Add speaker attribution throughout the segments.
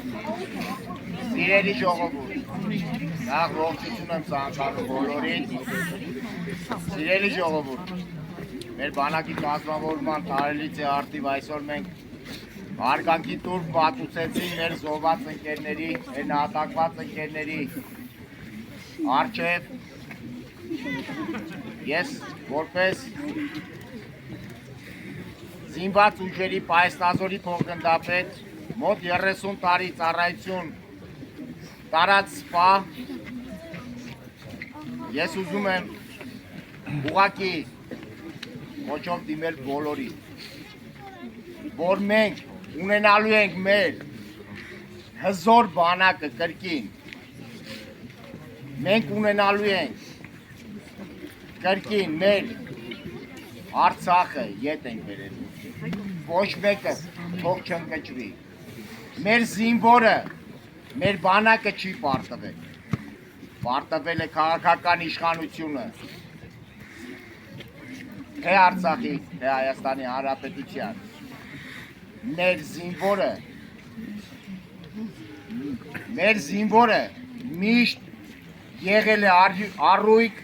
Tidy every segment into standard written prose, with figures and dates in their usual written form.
Speaker 1: Սիրելի ժողովուրդ, նախ ողջություն եմ ցանկանում բոլորին։ Սիրելի ժողովուրդ, մեր բանակի կազմավորման տարելից է արդիվ այսօր մենք հարգանքի տուրք պատուցեցին մեր զոհված ընկերների, մեր նահատակված ընկերների առջև։ Ես որպես զինված ուժերի պայծնազորի փոխգնդապետ մոտ 30 տարի ծառայություն տարած սպա, ես ուզում եմ ուղղակի կոչով դիմել բոլորին, որ մենք ունենալու ենք մեր հզոր բանակը կրկին, մենք ունենալու ենք կրկին մեր Արցախը ետ ենք բերելու, ոչ մեկը թող չընկճվի, մեր զինվորը, մեր բանակը չի պարտվել, պարտվել է քաղաքական իշխանությունը, թե Արցախի, թե Հայաստանի Հանրապետության, մեր զինվորը միշտ եղել է առույգ,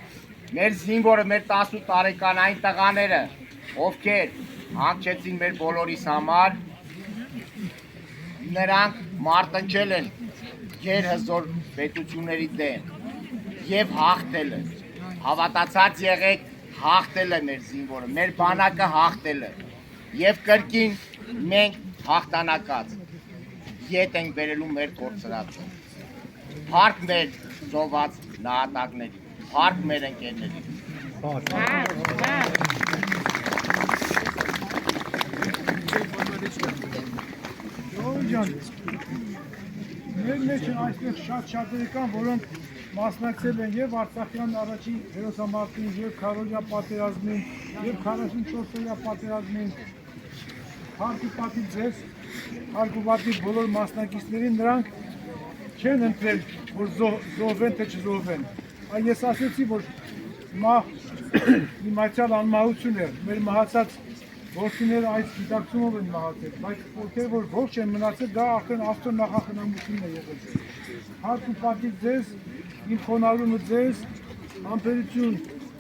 Speaker 1: մեր զինվորը, մեր 18 տարեկան այն տղաները, ովքեր հանգչեցին մեր բոլորիս համար, նրանք մարտնջել են գերհզոր պետությունների դեմ և հաղթել են, հավատացած եղեք, հաղթել է մեր զինվորը, մեր բանակը հաղթել է և կրկին մենք հաղթանակած ետ ենք բերելու մեր կորցրածը, փառք մեր զոհված նահատակներին, փառք մեր ընկերներին։
Speaker 2: Մեր մեջ են այստեղ շատ-շատեր կան, որոնք մասնակցել են և Արցախյան առաջին հերոսամարտին, և Քարոզյա պատերազմին, և 44-օրյա պատերազմին, հարկ ու պատիվ ձեզ, հարկ ու պատիվ բոլոր մասնակիցներին, նրանք չեն ընտրել, որ զոհվեն, թե չզոհվեն։ Ես ասեցի, որ իմացյալ անմահություն է, մեր մահացած որդիները այս գիտակցումով են մահացել, բայց ովքեր որ ողջ են մնացել, դա արդեն Աստծո նախախնամությունն է եղել։ Հարկ ու պատիվ ձեզ, իմ խոնարհումը ձեզ, համբերություն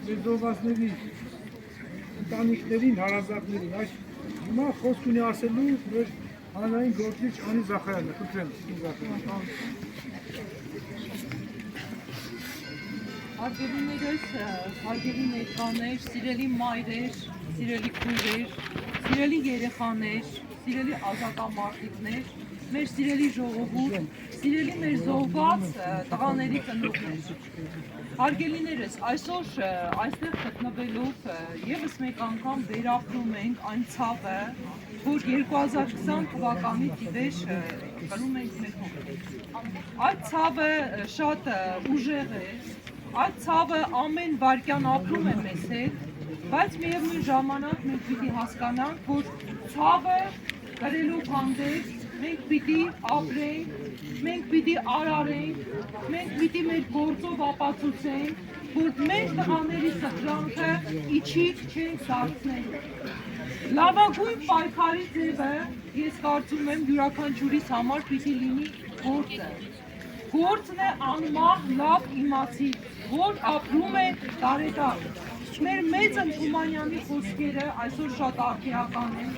Speaker 2: մեր զոհվածների ընտանիքներին, հարազատներին։ Այս հիմա խոսք ունի ասելու մեր հանրային գործիչ Անի Զախարյանը, խնդրեմ,
Speaker 3: Հարգելիներս, հարգելի ներկաներ, սիրելի մայրեր, սիրելի քույրեր, սիրելի երեխաներ, սիրելի ազատամարտիկներ, մեր սիրելի ժողովուրդ, սիրելի մեր զոհված տղաների ծնողներ։ Հարգելիներս, այսօր այստեղ գտնվելով ևս մեկ անգամ վերապրում ենք այն ցավը, որ 2020 թվականից ի վեր կրում ենք մեր հոգով։ Այդ ցավը շատ ուժեղ է, այդ ցավը ամեն վայրկյան ապրում է մեզ հետ, բայց միևնույն ժամանակ մենք պիտի հասկանանք, որ ցավը կրելով հանդերձ մենք պիտի ապրենք, մենք պիտի արարենք, մենք պիտի մեր գործով ապացուցենք, որ մեր տղաների սխրանքը իջիկ չենք դարձնելու։ Լավագույն պայքարի ձևը, ես կարծում եմ, յուրաքանչյուրիս համար պիտի լինի գործը։ Գործն է անմահ լավ իմացի, որ ապրում է տարեդար։ Մեր մեծն Թումանյանի խոսքերը այսօր շատ արգելական են։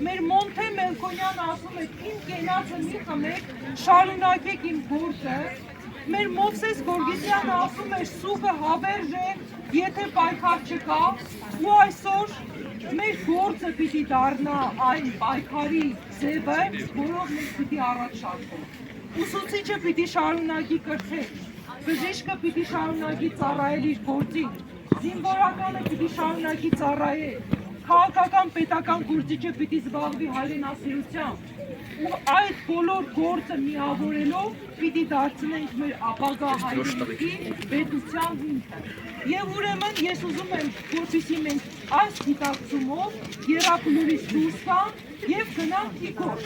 Speaker 3: Մեր Մոնթե Մելքոնյանը ասում է, իմ կենացը մի խմեք, շարունակեք իմ գործը։ Մեր Մովսես Գորգիսյանը ասում է, սուգը հավերժ է, եթե պայքար չկա, ու այսօր մեր գործը պիտի դառնա այն պայքարի ձևը, որով մենք պիտի առաջ շարժենք։ Ուսուցիչը պիտի շարունակի կրթել, բժիշկը պիտի շարունակի ծառայել իր գործին, զինվորականը պիտի շարունակի ծառայել, քաղաքական պետական գործիչը պիտի զբաղվի հայրենասիրությամբ, ու այդ բոլոր գործը միավորելով պիտի դարձնենք մեր ապագա հայրենիքի պետության հիմքը։ Եվ ուրեմն ես ուզում եմ, որպեսզի մենք այս գիտակցումով եռակլուրից դուրս գանք և գնանք ի գործ։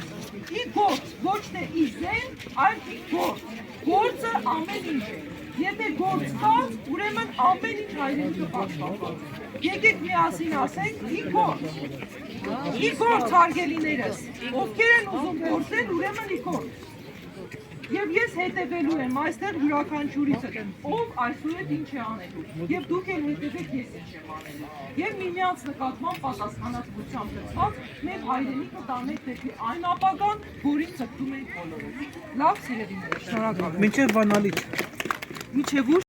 Speaker 3: Ի գործ, ոչ թե ի զեն, այլ ի գործ։ Գործը ամեն ինչ է։ Եթե գործ կա, ուրեմն ամեն ինչ հայրենիքը պաշտպանված։ Եկեք միասին ասենք ի գործ։ Ի գործ, հարգելիներս, ովքեր են ուզում գործել, ուրեմն ի գործ։ Եվ ես հետևելու եմ այստեղ յուրաքանչյուրիցը, ով այսուհետ ինչ է անելու, եւ դուք էլ հետևեք ես ինչ եմ անելու։ Եվ միմյանց նկատմամբ պատասխանատվությամբ լցված մեր հայրենիքը տանենք դեպի այն ապագան, որին ցկտում ենք բոլորս։ Լավ սիրելիներ, շնորհակալ եմ։
Speaker 2: Մինչև բանալիք։
Speaker 3: Միջև ուր